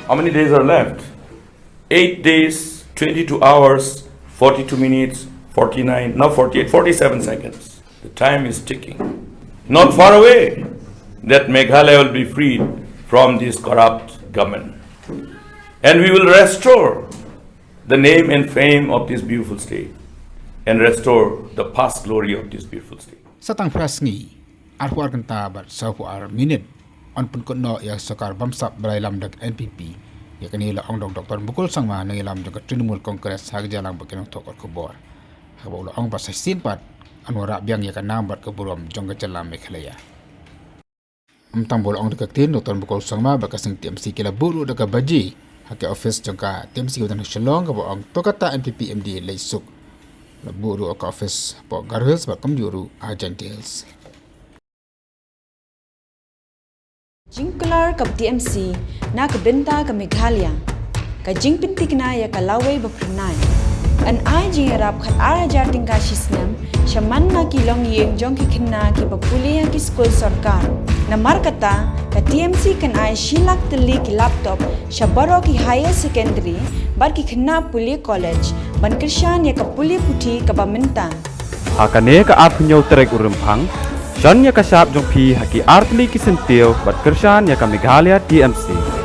How many days are left? 8 days, 22 hours, 42 minutes, 49, now 48, 47 seconds. The time is ticking. Not far away that Meghalaya will be freed from this corrupt government. And we will restore the name and fame of this beautiful state and restore the past glory of this beautiful state. Satang sngi arwar kanta bat sapuar minute on pun kono ya sakar bamsap berailam dak NPP ya kanila ong Dr. Bukul Sangma nangilam dak Trinamool Congress hagjalang bakinong tokor kubor habaulo ong pasay sinpat anwara biang ya kanam bat keburom jong kejalam Meghalaya amtambol ong dak tin Dr. Bukul Sangma bakasing TMC kila buru dak baji hake office jongka TMC utan shalong ka ong tokata NPP MDA leisuk laburu ka office po garhels ba kamjuru agentils Jingkular kap TMC na kabenta ka Meghalaya ka jingpintik na ya kalaway bapranay an ay jingarap khat arajar tingka shisnam shaman na kilong yeng jong kikina ki papuli ki school sarkar na markata ka TMC kan ay shilak tali ki laptop shabaro ki higher secondary bar ki khna puli college ban krishan ya ka puli puthi ka bamenta hakane ka apnyo trek urumphang Shan ya kasap jong pi haki artli kisentil bat kershan ya ka Meghalaya TMC.